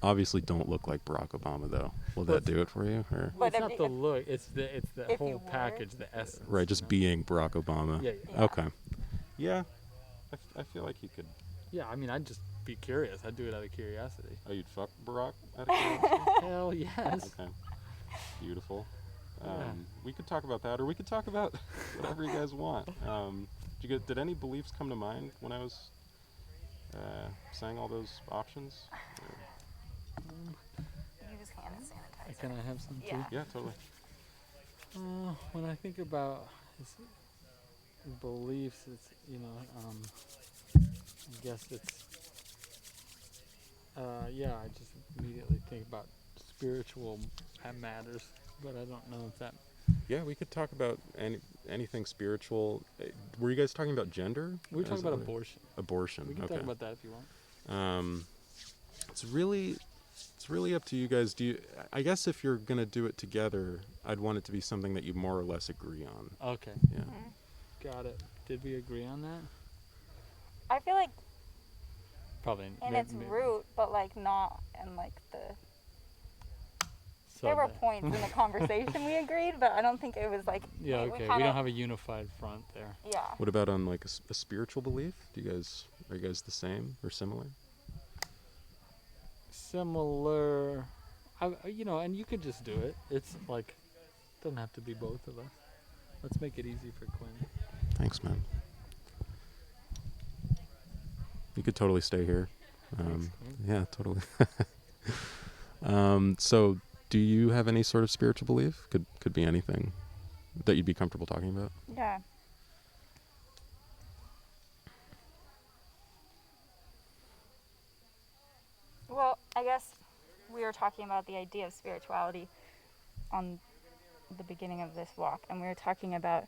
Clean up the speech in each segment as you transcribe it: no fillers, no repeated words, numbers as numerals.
obviously don't look like Barack Obama, though. Will that do it for you? Or? Well, it's not the look. It's the whole package, the essence. Right, just being Barack Obama. Yeah. Okay. Yeah, I feel like you could. Yeah, I mean, I'd just be curious. I'd do it out of curiosity. Oh, you'd fuck Barack out of curiosity? Hell yes. Okay. Beautiful. We could talk about that, or we could talk about whatever you guys want. Did any beliefs come to mind when I was saying all those options? You just hand sanitizer. Can I have some too? Yeah, totally. When I think about beliefs, it's I guess it's I just immediately think about spiritual matters, but I don't know if that. Yeah, we could talk about anything spiritual. Were you guys talking about gender? We were talking about abortion. Abortion. We can talk about that if you want. It's really up to you guys. I guess if you're gonna do it together, I'd want it to be something that you more or less agree on. Okay. Yeah. Got it. Did we agree on that? I feel like probably in its root, but like not in like the. There were points in the conversation we agreed, but I don't think it was like. Yeah. Okay. We don't have a unified front there. Yeah. What about on like a spiritual belief? Are you guys the same or similar? Similar, and you could just do it. It's like, doesn't have to be both of us. Let's make it easy for Quinn. Thanks, man. You could totally stay here. Thanks, yeah, totally. So, do you have any sort of spiritual belief? Could be anything that you'd be comfortable talking about. Yeah. Well, I guess we were talking about the idea of spirituality on the beginning of this walk, and we were talking about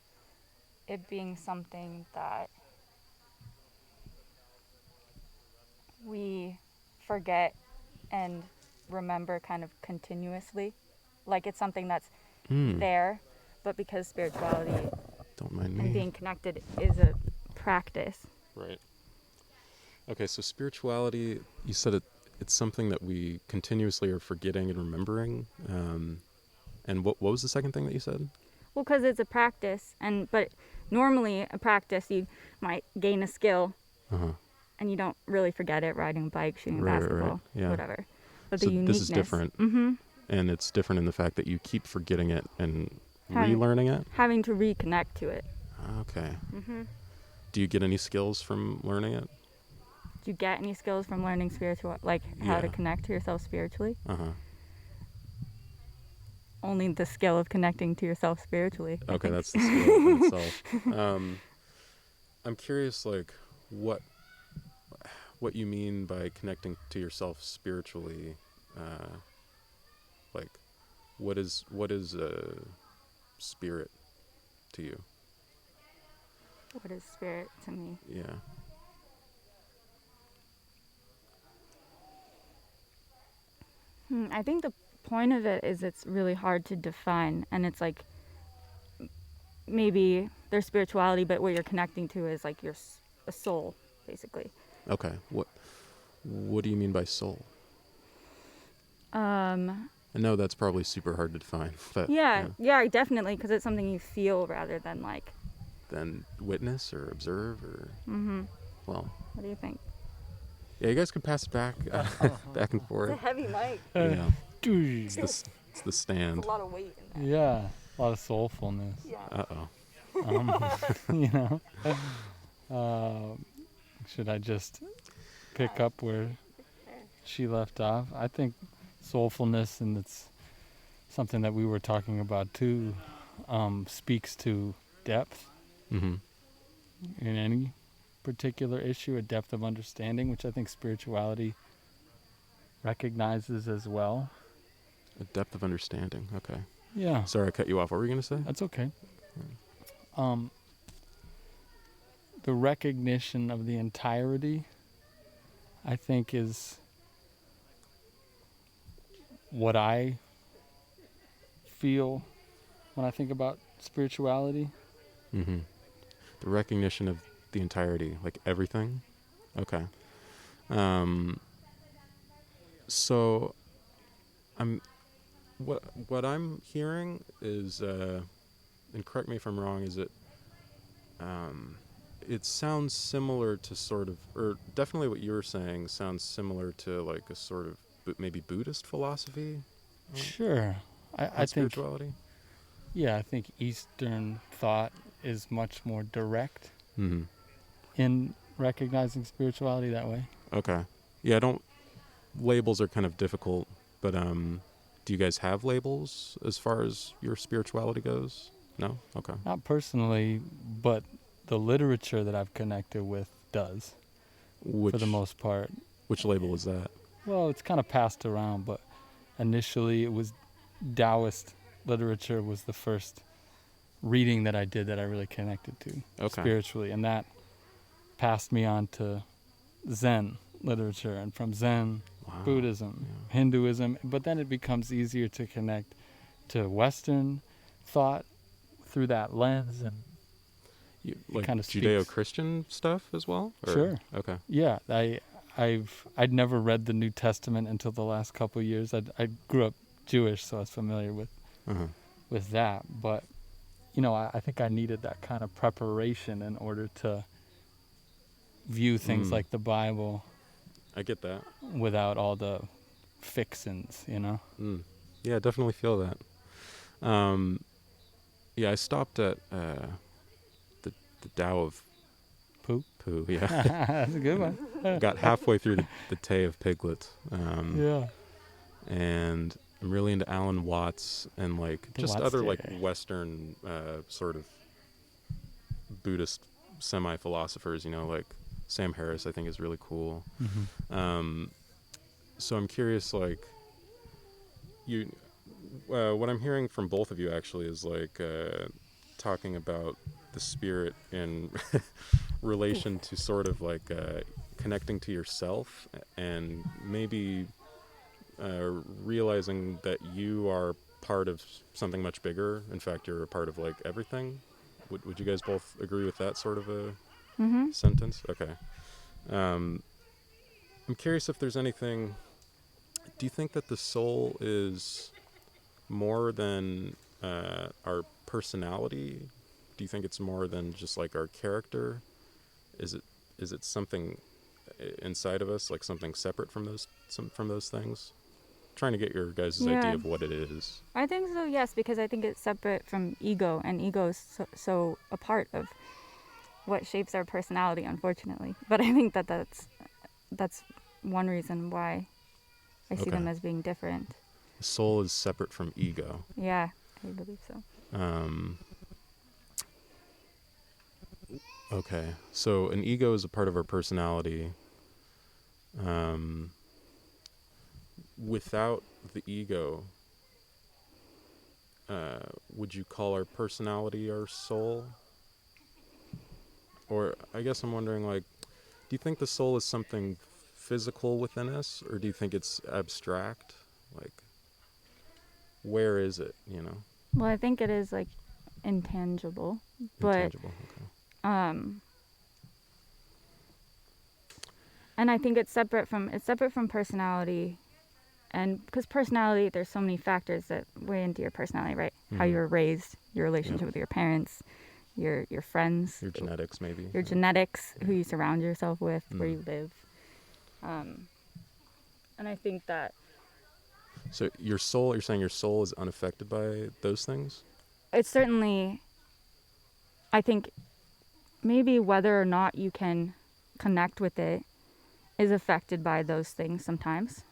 it being something that we forget and remember kind of continuously. Like it's something that's there, but because spirituality don't mind me and being connected is a practice. Right. Okay, so spirituality, you said it's something that we continuously are forgetting and remembering. And what was the second thing that you said? Well, because it's a practice, but normally a practice you might gain a skill, and you don't really forget it. Riding a bike, shooting basketball, whatever. But so the uniqueness. This is different, and it's different in the fact that you keep forgetting it and relearning it. Having to reconnect to it. Okay. Do you get any skills from learning it? Do you get any skills from learning how to connect to yourself spiritually? Only the skill of connecting to yourself spiritually. Okay, that's the skill in itself. I'm curious, like, what you mean by connecting to yourself spiritually. Like, what is spirit to you? What is spirit to me? Yeah. I think the point of it is it's really hard to define, and it's like maybe there's spirituality, but what you're connecting to is like a soul, basically. Okay. What do you mean by soul? I know that's probably super hard to define, but yeah, definitely, because it's something you feel rather than like. Than witness or observe or. Well. What do you think? Yeah, you guys could pass it back and forth. It's a heavy mic. Yeah. It's the stand. It's a lot of weight in there. Yeah, a lot of soulfulness. Yeah. Should I just pick up where she left off? I think soulfulness, and it's something that we were talking about too, speaks to depth in any particular issue, a depth of understanding, which I think spirituality recognizes as well. A depth of understanding. Okay. Yeah. Sorry, I cut you off. What were you going to say? That's okay. The recognition of the entirety, I think, is what I feel when I think about spirituality. The recognition of the entirety, like everything. Okay. So, what I'm hearing is, and correct me if I'm wrong, is it sounds similar to sort of, or definitely what you were saying sounds similar to like a sort of maybe Buddhist philosophy Sure. I on think, spirituality. yeah, I think Eastern thought is much more direct Mm-hmm. in recognizing spirituality that way. Okay. Yeah, labels are kind of difficult, but do you guys have labels as far as your spirituality goes? No? Okay. Not personally, but the literature that I've connected with does, for the most part. Which label is that? Well, it's kind of passed around, but initially it was Taoist literature was the first reading that I did that I really connected to spiritually, and that passed me on to Zen literature, and from Zen, Buddhism, Hinduism, but then it becomes easier to connect to Western thought through that lens, and like kind of Judeo-Christian stuff as well? Or? Sure. Okay. Yeah, I'd never read the New Testament until the last couple of years. I grew up Jewish, so I was familiar with that. But I think I needed that kind of preparation in order to view things like the Bible. I get that. Without all the fixins, Yeah, I definitely feel that. Yeah, I stopped at the Tao of Poo. Yeah. That's a good one. Got halfway through the Tay of Piglet. Yeah. And I'm really into Alan Watts and like just other like Western sort of Buddhist semi-philosophers, like Sam Harris I think is really cool. Mm-hmm. So I'm curious, like, what I'm hearing from both of you actually is like talking about the spirit in relation to sort of like connecting to yourself and maybe realizing that you are part of something much bigger. In fact, you're a part of like everything. Would you guys both agree with that sort of a sentence? Okay. I'm curious if there's anything. Do you think that the soul is more than our personality? Do you think it's more than just like our character? Is it something inside of us, like something separate from those things? Trying to get your guys' idea of what it is. I think so, yes, because I think it's separate from ego, and ego is so a part of what shapes our personality, unfortunately. But I think that's one reason why I see them as being different. The soul is separate from ego. Yeah, I believe so. Okay, so an ego is a part of our personality. Without the ego, would you call our personality our soul? Or I guess I'm wondering, like, do you think the soul is something physical within us, or do you think it's abstract? Like, where is it, Well, I think it is, like, intangible. Intangible, okay. And I think it's separate from personality. And because personality, there's so many factors that weigh into your personality, right? How you were raised, your relationship with your parents, your friends. Your genetics, maybe. Your genetics, who you surround yourself with, where you live. And I think that... So you're saying your soul is unaffected by those things? It's certainly... I think maybe whether or not you can connect with it is affected by those things sometimes.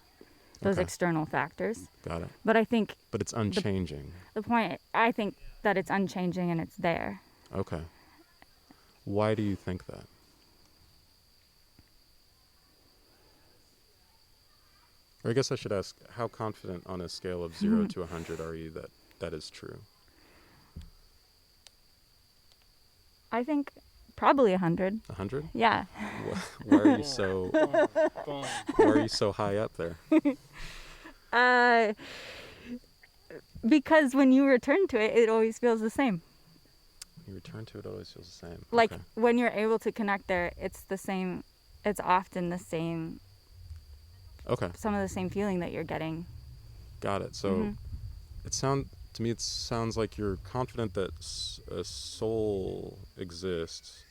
Those external factors. Got it. But I think... But it's unchanging. The point, I think that it's unchanging and it's there. Okay. Why do you think that? Or I guess I should ask, how confident on a scale of 0 to 100 are you that is true? I think probably 100. 100? Yeah. Why are you so high up there? Because when you return to it, it always feels the same. You return to it, always feels the same. Like when you're able to connect there, it's the same. It's often the same Okay. some of the same feeling that you're getting. Got it. So to me it sounds like you're confident that a soul exists,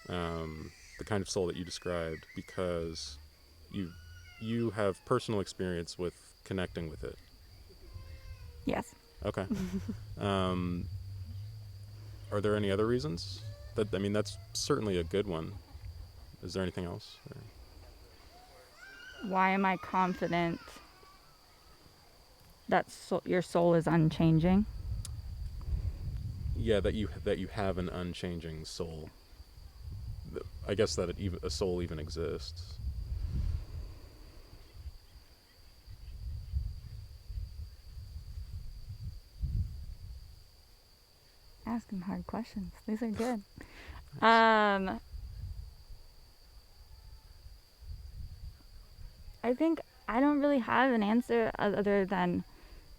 the kind of soul that you described, because you have personal experience with connecting with it. Yes. Okay. um, are there any other reasons? That's certainly a good one. Is there anything else? Or? Why am I confident that your soul is unchanging? Yeah, that you have an unchanging soul. I guess that a soul even exists. Asking hard questions. These are good. I think I don't really have an answer other than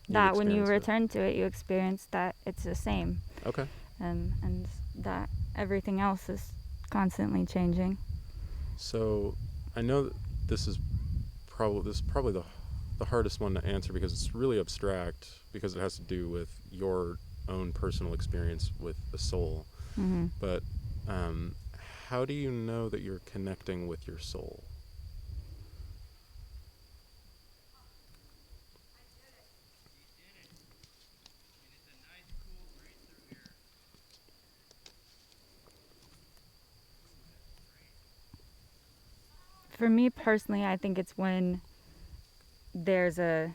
that when you return to it, you experience that it's the same. Okay. And that everything else is constantly changing. So I know that this is probably the hardest one to answer, because it's really abstract, because it has to do with your own personal experience with the soul. Mm-hmm. But how do you know that you're connecting with your soul? For me personally, I think it's when there's a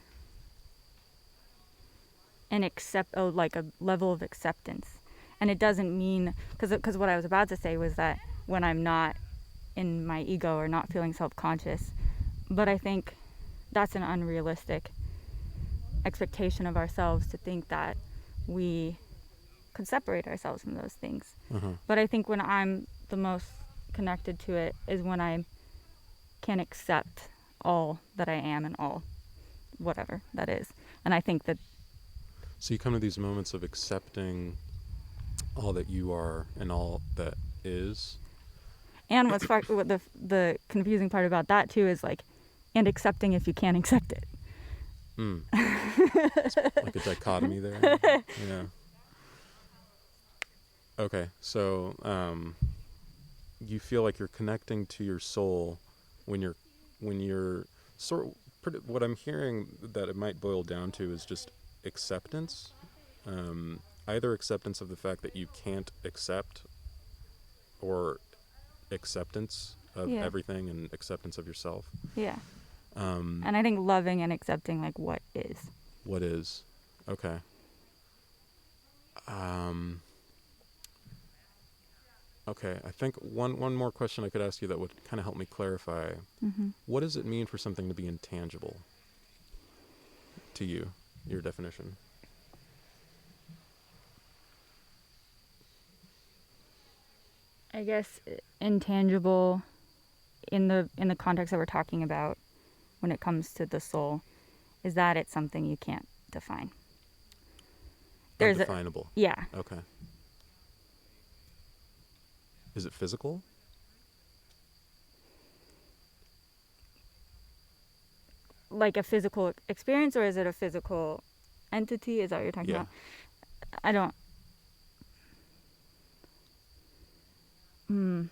level of acceptance. And it doesn't mean, because what I was about to say was that when I'm not in my ego or not feeling self-conscious, but I think that's an unrealistic expectation of ourselves, to think that we could separate ourselves from those things. Uh-huh. But I think when I'm the most connected to it is when I can accept all that I am and all whatever that is. And I think that... So you come to these moments of accepting all that you are and all that is. And what the confusing part about that too is and accepting if you can't accept it. It's like a dichotomy there. Yeah. Okay, so you feel like you're connecting to your soul when you're what I'm hearing that it might boil down to is just acceptance. Either acceptance of the fact that you can't accept, or acceptance of everything and acceptance of yourself. Yeah. And I think loving and accepting what is. What is. Okay. Okay, I think one more question I could ask you that would kind of help me clarify. Mm-hmm. What does it mean for something to be intangible to you, your definition? I guess intangible in the context that we're talking about when it comes to the soul is that it's something you can't define. There's undefinable. Yeah. Okay. Is it physical? Like a physical experience, or is it a physical entity? Is that what you're talking about? I don't know.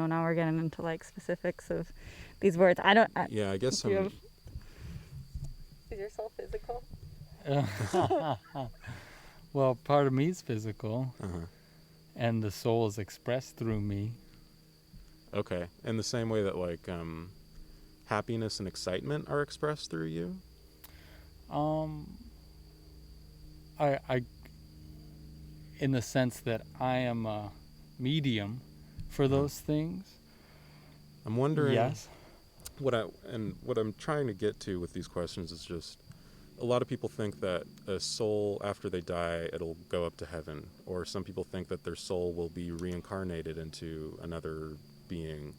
Now we're getting into specifics of these words. I guess is your soul physical? Well, part of me is physical. Uh-huh. And the soul is expressed through me. Okay. In the same way that happiness and excitement are expressed through you? I in the sense that I am a medium for those things. I'm wondering. Yes. What I'm trying to get to with these questions is just, a lot of people think that a soul, after they die, it'll go up to heaven, or some people think that their soul will be reincarnated into another being,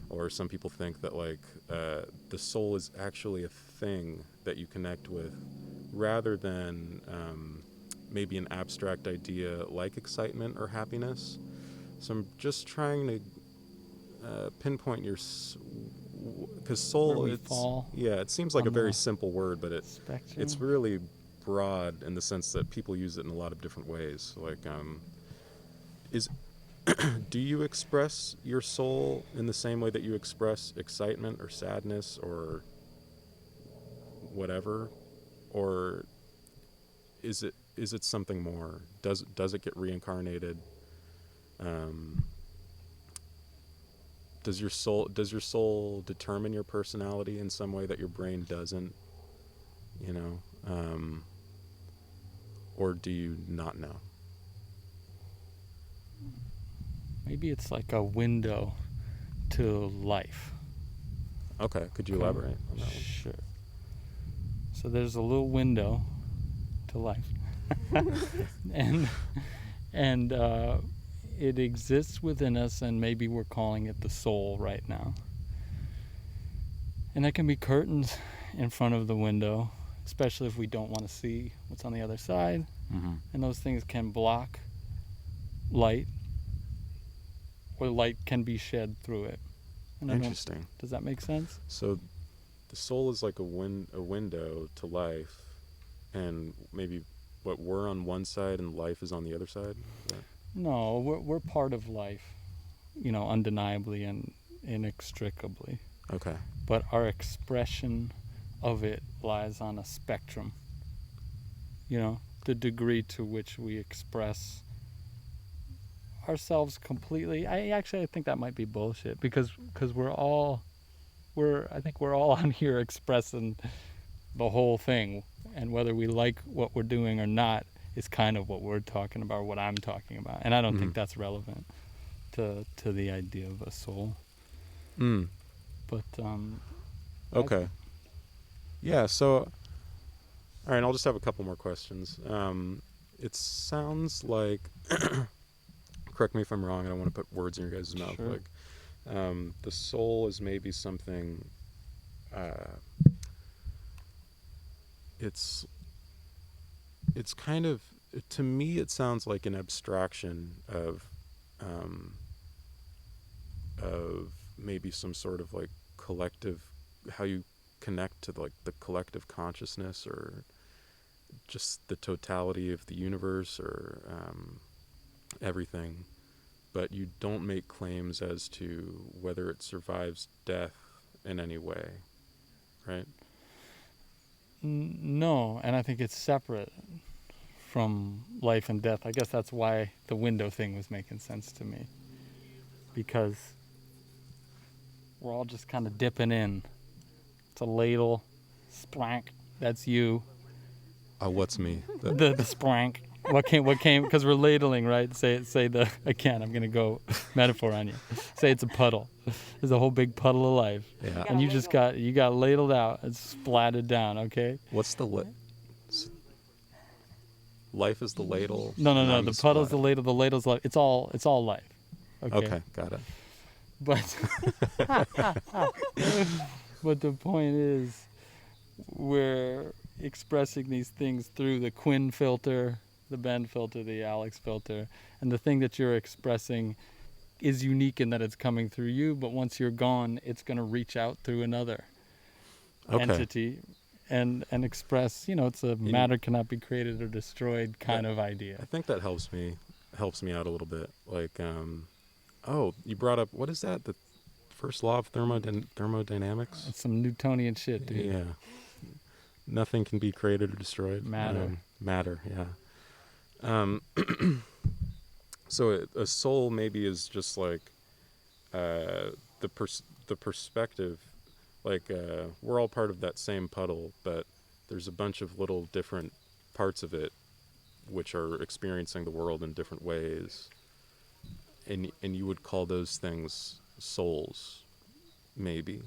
or some people think that the soul is actually a thing that you connect with, rather than maybe an abstract idea like excitement or happiness. So I'm just trying to pinpoint because because soul, we fall it seems like on a very the simple word, but spectrum. it's really broad in the sense that people use it in a lot of different ways. Like, is do you express your soul in the same way that you express excitement or sadness or whatever, or is it something more? Does it get reincarnated? Does your soul determine your personality in some way that your brain doesn't? You know, or do you not know? Maybe it's like a window to life. Okay, could you Okay. elaborate on that one? Sure. So there's a little window to life, and it exists within us, and maybe we're calling it the soul right now. And there can be curtains in front of the window, especially if we don't want to see what's on the other side. Mm-hmm. And those things can block light, or light can be shed through it. And Interesting. does that make sense? So the soul is like a window to life, and maybe what we're on one side and life is on the other side? No, we're part of life, undeniably and inextricably. Okay. But our expression of it lies on a spectrum. The degree to which we express ourselves completely. I think that might be bullshit because I think we're all on here expressing the whole thing, and whether we like what we're doing or not is kind of what we're talking about, what I'm talking about, and I don't think that's relevant to the idea of a soul. But okay. Yeah, so all right, I'll just have a couple more questions. It sounds like correct me if I'm wrong, I don't want to put words in your guys' mouth. Sure. Like the soul is maybe something it's kind of, to me it sounds like an abstraction of maybe some sort of like collective, how you connect to like the collective consciousness, or just the totality of the universe, or everything, but you don't make claims as to whether it survives death in any way, right? No, and I think it's separate from life and death. I guess that's why the window thing was making sense to me, because we're all just kind of dipping in. It's a ladle, sprank. That's you. What's me? The sprank. What came? Because we're ladling, right? Say again. I'm gonna go metaphor on you. Say it's a puddle. There's a whole big puddle of life, Yeah. and you got ladled out. It's splattered down. Okay. What's the life is the ladle? No. The puddle's the ladle. The ladle's life. It's all life. Okay, got it. But but the point is, we're expressing these things through the Quinn filter, the Ben filter, the Alex filter, and the thing that you're expressing is unique in that it's coming through you, but once you're gone, it's going to reach out through another entity and express, it's a matter cannot be created or destroyed kind of idea. I think that helps me out a little bit. Like, you brought up, what is that? The first law of thermodynamics? It's some Newtonian shit, dude. Yeah. Nothing can be created or destroyed. Matter. Yeah. So a soul maybe is just like the perspective. Like we're all part of that same puddle, but there's a bunch of little different parts of it which are experiencing the world in different ways. And you would call those things souls, maybe.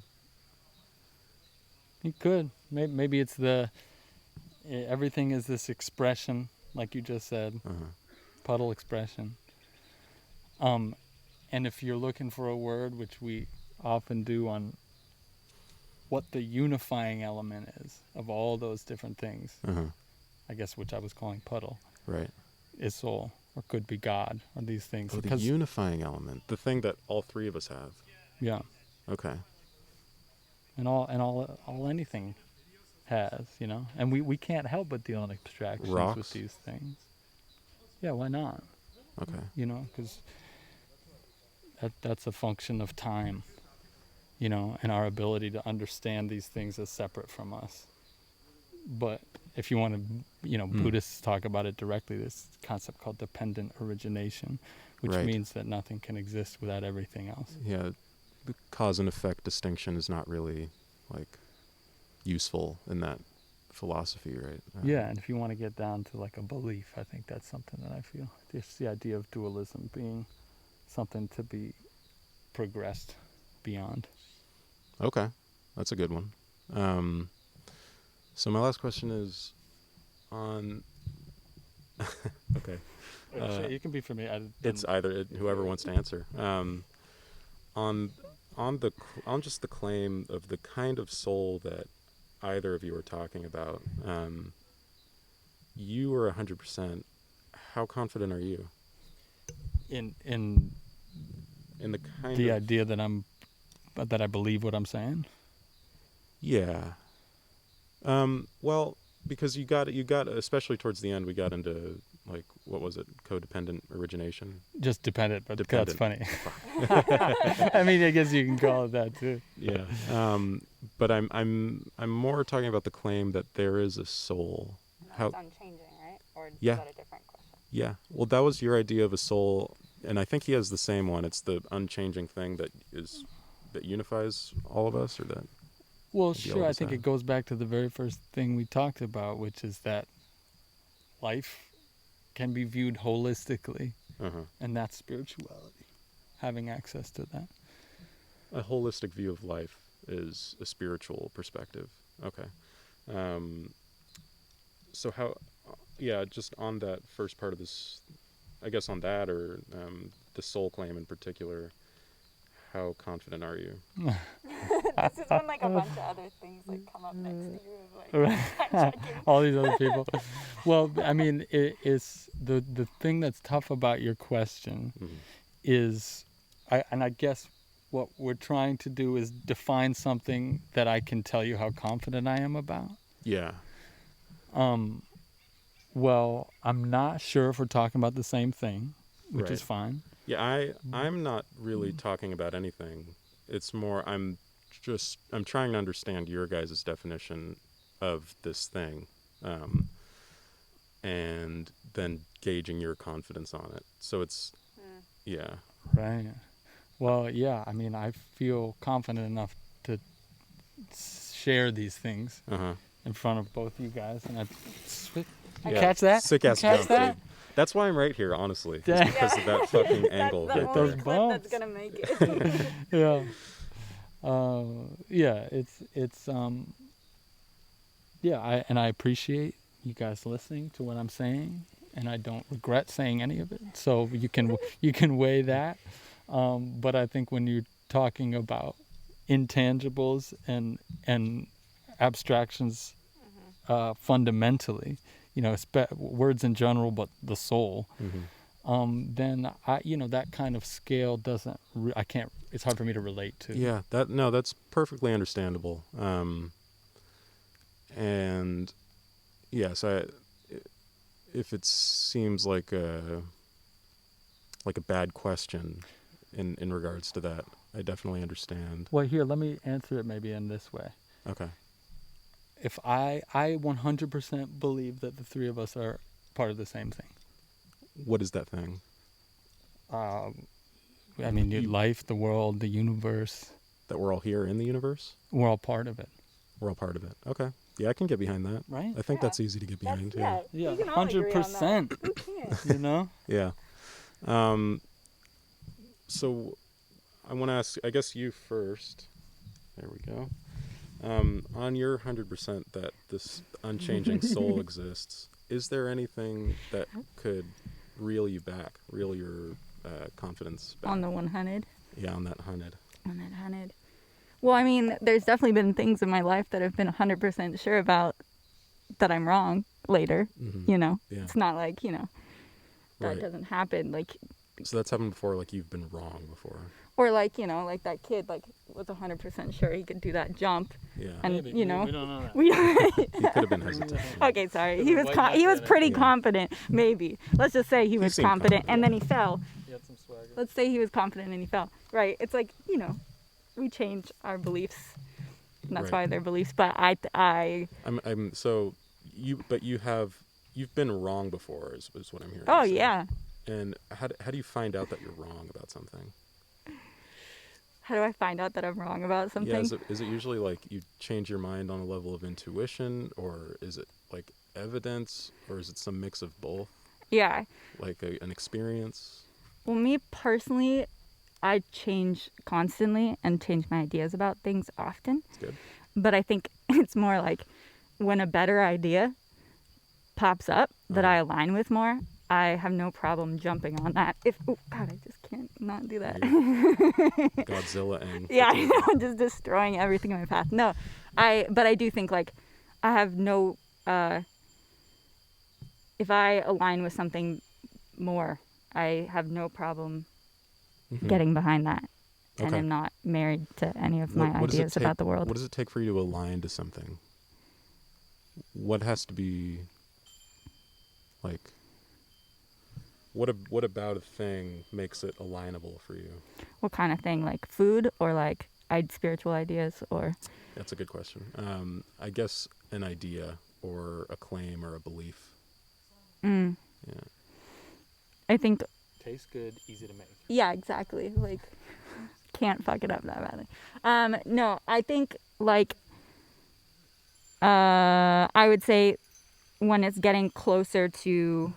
You could. Maybe it's everything is this expression, like you just said, puddle expression. And if you're looking for a word, which we often do, on what the unifying element is of all those different things, I guess, which I was calling puddle, right, is soul, or could be God, or these things. Oh, the unifying element, the thing that all three of us have. Yeah. Okay. and all anything has, you know. And we can't help but deal in abstractions with Rocks? these things. Yeah, why not? Okay. You know, because that's a function of time, you know, and our ability to understand these things as separate from us. But if you want to, you know, Buddhists talk about it directly, this concept called dependent origination, which Right. means that nothing can exist without everything else. Yeah, the cause and effect distinction is not really like useful in that philosophy, right? Yeah, and if you want to get down to like a belief, I think that's something that I feel. Just the idea of dualism being something to be progressed beyond. Okay, that's a good one. So my last question is on. Okay. You can be for me. It's either whoever wants to answer. On just the claim of the kind of soul that either of you are talking about, you are 100%. How confident are you in in the kind the of idea that I believe what I'm saying? Yeah. Well, because you got especially towards the end, we got into like what was it, codependent origination? Just dependent, but Dependent. that's funny. I mean, I guess you can call it that too. Yeah. But I'm more talking about the claim that there is a soul. How it's unchanging, right? Or Yeah. is that a different question? Yeah. Well, that was your idea of a soul, and I think he has the same one. It's the unchanging thing that unifies all of us, or that. Well, Maybe all sure. of I us think have. it goes back to the very first thing we talked about, which is that life can be viewed holistically, and that's spirituality, having access to that. A holistic view of life is a spiritual perspective. Okay. So how, just on that first part of this, I guess on that, or the soul claim in particular, how confident are you? This is when like a bunch of other things like come up next to you, of, like All these other people. Well, I mean, it's the thing that's tough about your question is, I guess what we're trying to do is define something that I can tell you how confident I am about. Yeah. Well, I'm not sure if we're talking about the same thing, which is fine. Yeah, I'm not really talking about anything. It's more I'm trying to understand your guys' definition of this thing, and then gauging your confidence on it. So it's yeah. Right. Well, yeah. I mean, I feel confident enough to share these things in front of both you guys, and catch that? Sick ass catch jump, that? dude. That's why I'm right here, honestly. Is because of that fucking angle. That's the right only there. Those clip bumps. that's gonna make it. Yeah. Yeah. It's yeah. I appreciate you guys listening to what I'm saying, and I don't regret saying any of it. So you can weigh that. But I think when you're talking about intangibles and abstractions, fundamentally, you know, words in general, but the soul, then that kind of scale doesn't. I can't. It's hard for me to relate to. Yeah, that's perfectly understandable. And yes, if it seems like a bad question in regards to that, I definitely understand. Well, here, let me answer it maybe in this way. Okay. If I 100% believe that the three of us are part of the same thing. What is that thing? I mean, life, the world, the universe. That we're all here in the universe? We're all part of it. We're all part of it. Okay. Yeah, I can get behind that. Right? I think that's easy to get behind. Yeah. Yeah, we can all agree on that. 100%. You know? Yeah. So I want to ask, I guess you first. There we go. On your 100% that this unchanging soul exists, is there anything that could reel you back, reel your confidence back? On the 100? Yeah, on that 100. On that 100. Well, I mean, there's definitely been things in my life that I've been 100% sure about that I'm wrong later, you know? Yeah. It's not like, that Right. doesn't happen. Like, So that's happened before, like you've been wrong before. Or like, you know, like that kid like was 100% sure he could do that jump. Yeah. And Maybe. you know, we don't know that. we He could have been hesitant. Yeah. okay, sorry. Put He a was white he was knuckle in it. pretty Yeah. confident, maybe. Let's just say he was seemed confident and then he confident. fell. He had some swagger. Let's say he was confident and he fell. Right. It's like, you know, we change our beliefs. And that's Right. why they're beliefs, but I'm So you've been wrong before is what I'm hearing. oh you say. yeah. And how do you find out that you're wrong about something? How do I find out that I'm wrong about something? Yeah, is it usually like you change your mind on a level of intuition, or is it like evidence, or is it some mix of both? Yeah. Like an experience? Well, me personally, I change constantly and change my ideas about things often. That's good. But I think it's more like when a better idea pops up that I align with more, I have no problem jumping on that. Oh God, I just can't not do that. Godzilla-ing. Yeah, I know, just destroying everything in my path. No, but I do think like I have no, if I align with something more, I have no problem Mhm. getting behind that. And Okay. I'm not married to any of my What does it ideas take- about the world. What does it take for you to align to something? What has to be like? What about a thing makes it alignable for you? What kind of thing? Like food or like spiritual ideas or? That's a good question. I guess an idea or a claim or a belief. Mm, Yeah. I think, Tastes good, easy to make. yeah, exactly. Like, can't fuck it up that badly. No, I think like, I would say when it's getting closer to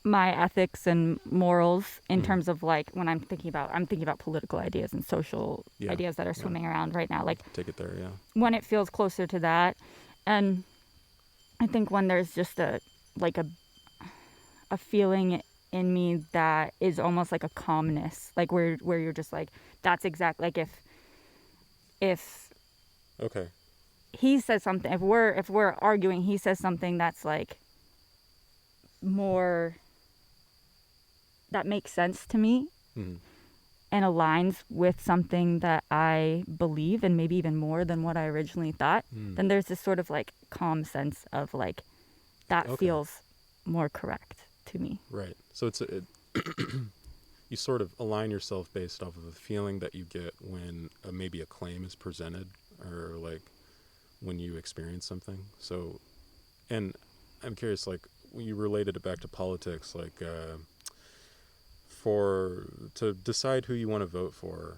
my ethics and morals in Mhm. terms of like when I'm thinking about political ideas and social Yeah, ideas that are yeah. swimming around right now. Like Take it there. Yeah. when it feels closer to that, and I think when there's just a feeling in me that is almost like a calmness, like where you're just like, that's exactly like if Okay. he says something, if we're arguing, he says something that's like more that makes sense to me Mhm. and aligns with something that I believe and maybe even more than what I originally thought, Mm. then there's this sort of like calm sense of like that Okay. feels more correct to me. Right. So you sort of align yourself based off of a feeling that you get when maybe a claim is presented, or like when you experience something. So, and I'm curious, like when you related it back to politics, like to decide who you want to vote for,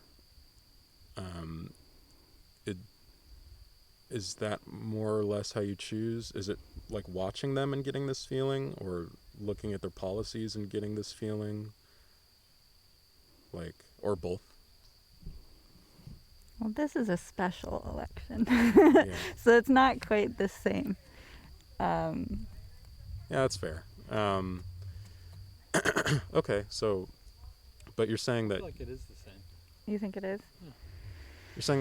is that more or less how you choose? Is it like watching them and getting this feeling, or looking at their policies and getting this feeling? Like, or both? Well, this is a special election, Yeah. so it's not quite the same. Yeah, that's fair. Okay, so, but you're saying I that feel like it is the same. You think it is?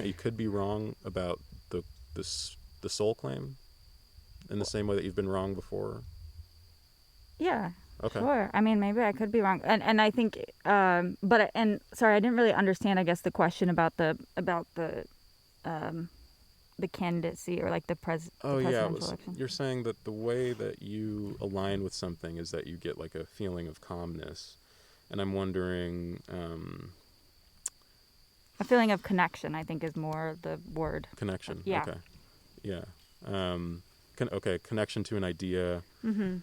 you could be wrong about the soul claim, in the same way that you've been wrong before. Yeah. Okay. Sure. I mean, maybe I could be wrong, and I think, sorry, I didn't really understand. I guess the question about the candidacy or like the Oh yeah, presidential election. you're saying that the way that you align with something is that you get like a feeling of calmness, and I'm wondering, A feeling of connection, I think, is more the word. connection. Yeah. Okay. Yeah. Connection to an idea. Mm-hmm.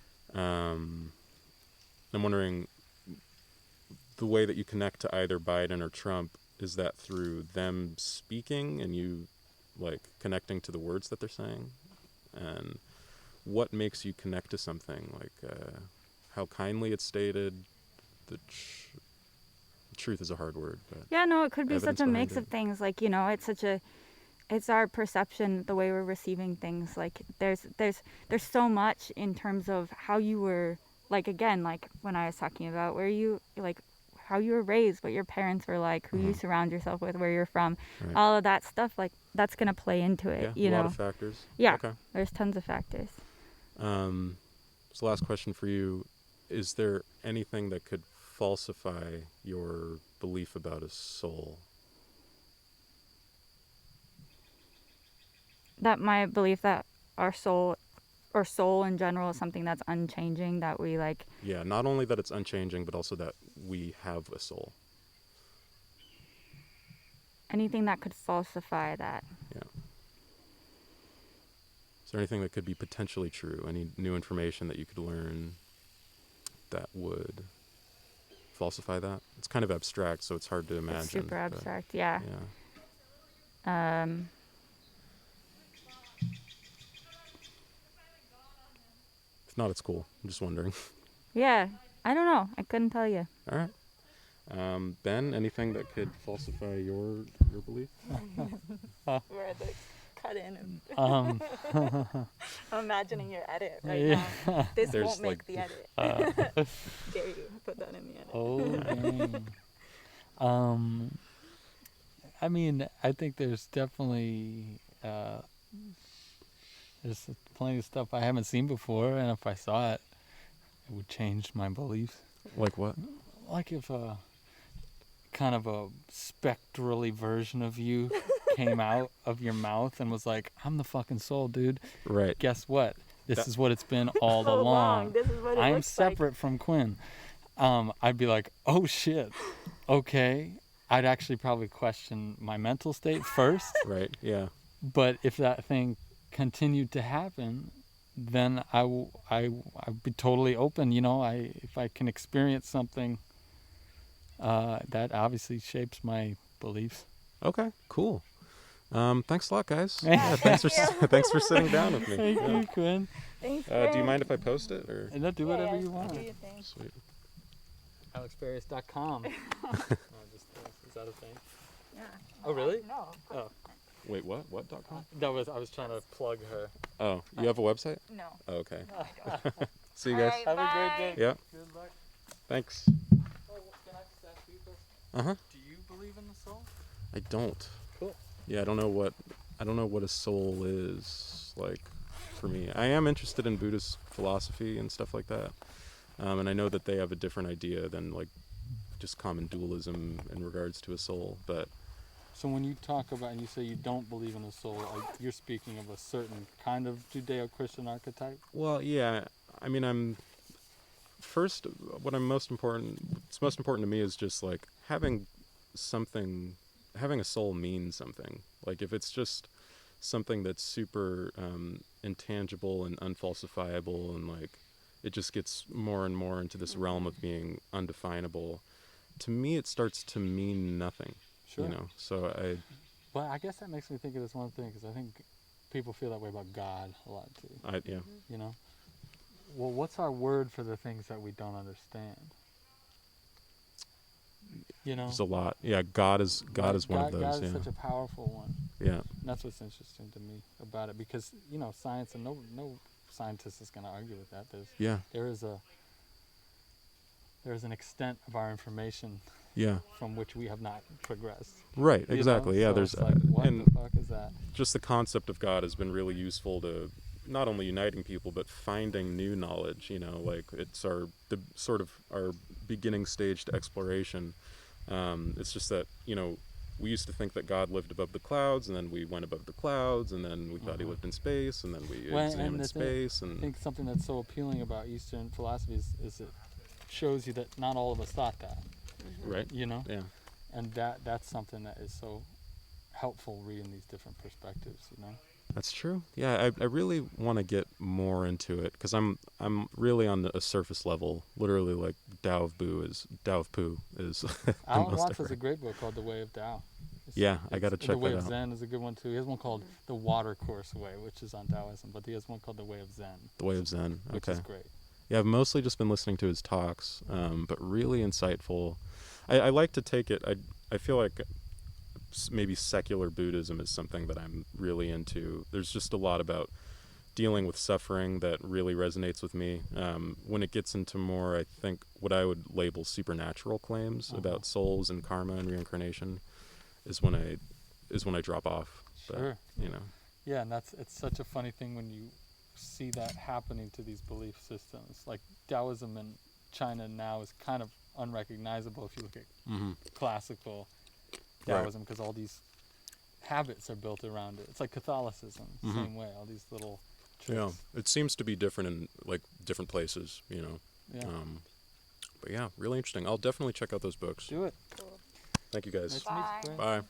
I'm wondering, the way that you connect to either Biden or Trump, is that through them speaking and you like connecting to the words that they're saying? And what makes you connect to something? Like how kindly it's stated? Truth is a hard word, but Yeah, no, it could be evidence such a behind mix it. of things. Like, you know, it's our perception, the way we're receiving things. Like there's so much in terms of how you were, like, again, like when I was talking about where you, like, how you were raised, what your parents were like, who you surround yourself with, where you're from, Right. all of that stuff, like that's going to play into it, Yeah, you a know. lot of factors. Yeah. Okay. There's tons of factors. So last question for you, is there anything that could falsify your belief about a soul? That my belief that our soul or soul in general is something that's unchanging, that we like. Yeah, not only that it's unchanging, but also that we have a soul. Anything that could falsify that. Yeah. Is there anything that could be potentially true? Any new information that you could learn that would falsify that? It's kind of abstract, so it's hard to imagine. It's super but abstract, yeah. If not, it's cool. I'm just wondering. Yeah, I don't know. I couldn't tell you. All right. Ben, anything that could falsify your belief? We're at the cut in. Um, I'm imagining your edit right Yeah. now. This There's won't make like- the edit. Dare you put that in the edit? oh, dang. I mean, I think there's definitely there's plenty of stuff I haven't seen before, and if I saw it, it would change my beliefs. Like what? Like if kind of a spectrally version of you came out of your mouth and was like, I'm the fucking soul, dude. Right. Guess what? This That- is what it's been all So along. This is what it I am looks like. separate from Quinn. I'd be like, oh shit, okay. I'd actually probably question my mental state first. Right. Yeah. But if that thing continued to happen, then I'd be totally open. You know, if I can experience something, that obviously shapes my beliefs. Okay. Cool. Thanks a lot, guys. Yeah, thanks for sitting down with me. Thank Yeah. you, Quinn. Thanks, Do you mind if I post it or? And do whatever you want. Do your thing. Sweet. AlexBarrios.com. Is that a thing? Yeah. Oh, really? No. Oh, Wait, what? What.com? I was trying to plug her. Oh, you have a website? No. Oh, okay. No, I don't. See you guys. Alright. Have a Bye. great day. Yeah. Good luck. Thanks. Oh, can I just ask you a question? Uh-huh. Do you believe in the soul? I don't. Cool. Yeah, I don't know what a soul is like for me. I am interested in Buddhist philosophy and stuff like that. And I know that they have a different idea than like just common dualism in regards to a soul, but So when you talk about and you say you don't believe in a soul, you're speaking of a certain kind of Judeo-Christian archetype? well, yeah, I mean, what's most important to me is just like having a soul mean something. Like if it's just something that's super intangible and unfalsifiable, and like it just gets more and more into this realm of being undefinable, to me it starts to mean nothing. Sure. You know, so But I guess that makes me think of this one thing, because I think people feel that way about God a lot too, yeah. you know? Well, what's our word for the things that we don't understand? You know? There's a lot. Yeah, God is one of those. God Yeah. is such a powerful one. Yeah. And that's what's interesting to me about it, because, you know, science, and no scientist is going to argue with that. Yeah. There's an extent of our information Yeah. from which we have not progressed. Right. You know? Exactly. Yeah. So There's it's like, what and the fuck is that? just the concept of God has been really useful to not only uniting people but finding new knowledge. You know, like it's our beginning stage to exploration. It's just that, you know, we used to think that God lived above the clouds, and then we went above the clouds, and then we thought he lived in space, and then we Well, and examined the thing- space, I and think something that's so appealing about Eastern philosophy is it shows you that not all of us thought that, right. you know? Yeah. And that's something that is so helpful, reading these different perspectives, you know? That's true. Yeah, I really want to get more into it, because I'm really on a surface level. Literally, like Tao of Pooh is the Alan most Watts I has a read. great book called The Way of Tao. Yeah, I gotta check The Way that of out. Zen is a good one too. He has one called The Water Course Way, which is on Taoism, but he has one called The Way of Zen, The Way of Zen. which Okay. is great. Yeah, I've mostly just been listening to his talks, but really insightful. I like to take it. I feel like maybe secular Buddhism is something that I'm really into. There's just a lot about dealing with suffering that really resonates with me. When it gets into more, I think, what I would label supernatural claims about souls and karma and reincarnation is when I drop off. Sure. But, you know. Yeah, and it's such a funny thing when you see that happening to these belief systems. Like Taoism in China now is kind of unrecognizable if you look at Mm-hmm. classical Right. Taoism, because all these habits are built around it. It's like Catholicism, Mhm. same way. All these little Yeah, tricks. it seems to be different in like different places, you know. Yeah. But yeah, really interesting. I'll definitely check out those books. Do it. Cool. Thank you guys. Nice to meet you, Bye. Glenn. Bye.